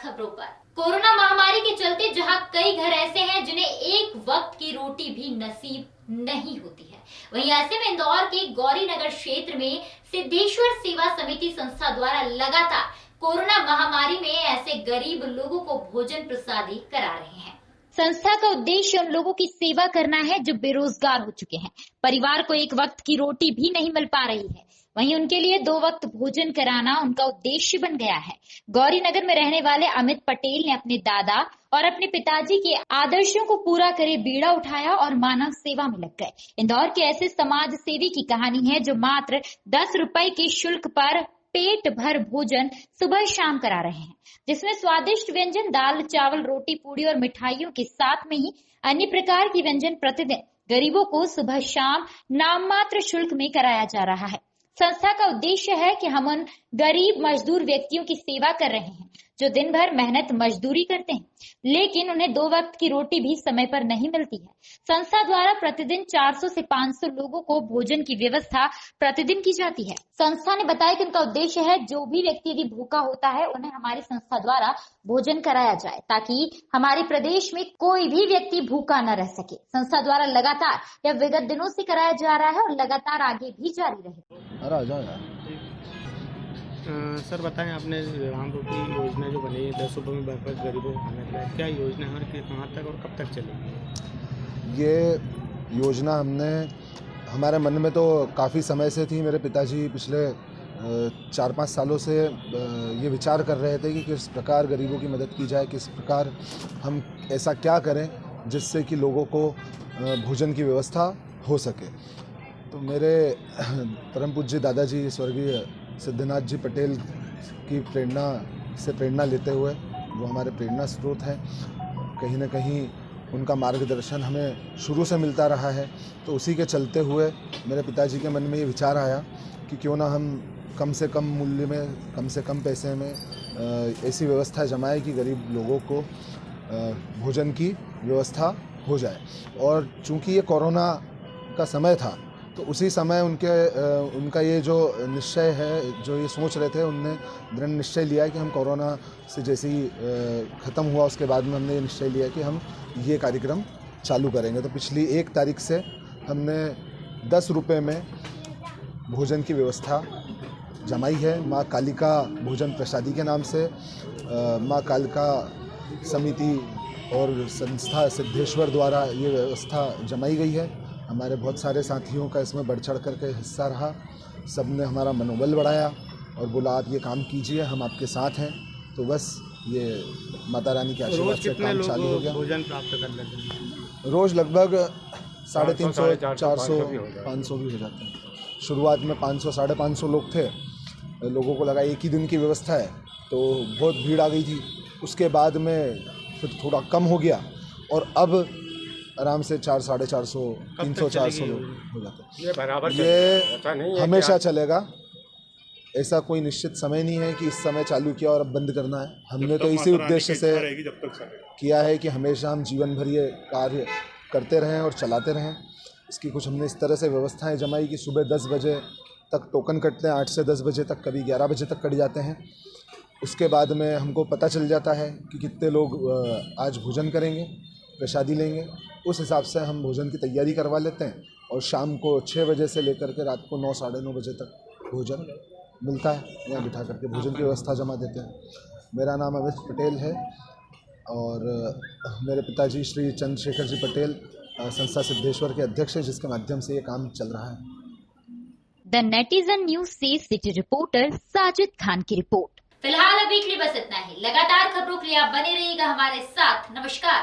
खबरों पर। कोरोना महामारी के चलते जहां कई घर ऐसे हैं जिन्हें एक वक्त की रोटी भी नसीब नहीं होती है, वहीं ऐसे में इंदौर के गौरी नगर क्षेत्र में सिद्धेश्वर सेवा समिति संस्था द्वारा लगातार कोरोना महामारी में ऐसे गरीब लोगों को भोजन प्रसादी करा रहे हैं। संस्था का उद्देश्य उन लोगों की सेवा करना है जो बेरोजगार हो चुके हैं, परिवार को एक वक्त की रोटी भी नहीं मिल पा रही है, वहीं उनके लिए 2 वक्त भोजन कराना उनका उद्देश्य बन गया है। गौरी नगर में रहने वाले अमित पटेल ने अपने दादा और अपने पिताजी के आदर्शों को पूरा करे बीड़ा उठाया और मानव सेवा में लग गए। इंदौर के ऐसे समाज सेवी की कहानी है जो मात्र 10 रुपए के शुल्क पर पेट भर भोजन सुबह शाम करा रहे हैं, जिसमें स्वादिष्ट व्यंजन दाल चावल रोटी पूड़ी और मिठाइयों के साथ में ही अन्य प्रकार की व्यंजन प्रतिदिन गरीबों को सुबह शाम नाम मात्र शुल्क में कराया जा रहा है। संस्था का उद्देश्य है कि हम उन गरीब मजदूर व्यक्तियों की सेवा कर रहे हैं जो दिन भर मेहनत मजदूरी करते हैं, लेकिन उन्हें 2 वक्त की रोटी भी समय पर नहीं मिलती है। संस्था द्वारा प्रतिदिन 400 से 500 लोगों को भोजन की व्यवस्था प्रतिदिन की जाती है। संस्था ने बताया कि उनका उद्देश्य है जो भी व्यक्ति यदि भूखा होता है उन्हें हमारी संस्था द्वारा भोजन कराया जाए ताकि हमारे प्रदेश में कोई भी व्यक्ति भूखा न रह सके। संस्था द्वारा लगातार यह विगत दिनों से कराया जा रहा है और लगातार आगे भी जारी रहेगा। सर बताएं, आपने राम रोटी योजना जो बनी है 10 रुपये में भरपेट गरीबों को खाना खिलाए, क्या योजना है और कहाँ तक और कब तक चलेगी? ये योजना हमने हमारे मन में तो काफ़ी समय से थी। मेरे पिताजी पिछले 4-5 सालों से ये विचार कर रहे थे कि किस प्रकार गरीबों की मदद की जाए, किस प्रकार हम ऐसा क्या करें जिससे कि लोगों को भोजन की व्यवस्था हो सके। तो मेरे परम पूज्य दादाजी स्वर्गीय सिद्धनाथ जी पटेल की प्रेरणा लेते हुए वो हमारे प्रेरणा स्रोत हैं। कहीं न कहीं उनका मार्गदर्शन हमें शुरू से मिलता रहा है, तो उसी के चलते हुए मेरे पिताजी के मन में ये विचार आया कि क्यों ना हम कम से कम मूल्य में, कम से कम पैसे में ऐसी व्यवस्था जमाएं कि गरीब लोगों को भोजन की व्यवस्था हो जाए। और चूँकि ये कोरोना का समय था तो उसी समय उनका ये जो निश्चय है, जो ये सोच रहे थे, उनने दृढ़ निश्चय लिया कि हम कोरोना से जैसे ही ख़त्म हुआ उसके बाद में हमने ये निश्चय लिया कि हम ये कार्यक्रम चालू करेंगे। तो पिछली 1 तारीख से हमने 10 रुपये में भोजन की व्यवस्था जमाई है। माँ कालिका भोजन प्रसादी के नाम से माँ कालिका समिति और संस्था सिद्धेश्वर द्वारा ये व्यवस्था जमाई गई है। हमारे बहुत सारे साथियों का इसमें बढ़ चढ़ करके हिस्सा रहा, सब ने हमारा मनोबल बढ़ाया और बोला आप ये काम कीजिए, हम आपके साथ हैं। तो बस ये माता रानी के आशीर्वाद से काम चालू हो गया। भोजन प्राप्त कर लेते हैं? रोज़ लगभग 350, 400, 500 भी हो जाते हैं। शुरुआत में 500, 550 लोग थे। लोगों को लगा एक ही दिन की व्यवस्था है तो बहुत भीड़ आ गई थी। उसके बाद में फिर थोड़ा कम हो गया और अब आराम से 400, 450, 300, 400 लोग हो जाते हैं। ये हमेशा चलेगा, ऐसा कोई निश्चित समय नहीं है कि इस समय चालू किया और अब बंद करना है। हमने तो इसी उद्देश्य से किया है कि हमेशा हम जीवन भर ये कार्य करते रहें और चलाते रहें। इसकी कुछ हमने इस तरह से व्यवस्थाएं जमाई कि सुबह 10 बजे तक टोकन कटते हैं, 8 से 10 बजे तक, कभी 11 बजे तक कट जाते हैं। उसके बाद में हमको पता चल जाता है कि कितने लोग आज भोजन करेंगे, प्रसादी लेंगे। उस हिसाब से हम भोजन की तैयारी करवा लेते हैं और शाम को 6 बजे से लेकर के रात को 9, साढ़े 9 बजे तक भोजन मिलता है। यहाँ बिठा करके भोजन की व्यवस्था जमा देते हैं। मेरा नाम अमित पटेल है और मेरे पिताजी श्री चंद्रशेखर जी पटेल संस्था सिद्धेश्वर के अध्यक्ष हैं, जिसके माध्यम से ये काम चल रहा है। द नेटिजन न्यूज से सिटी रिपोर्टर साजिद खान की रिपोर्ट। फिलहाल अभी के लिए बस इतना ही। लगातार खबरों के लिए आप बने रहिएगा हमारे साथ। नमस्कार।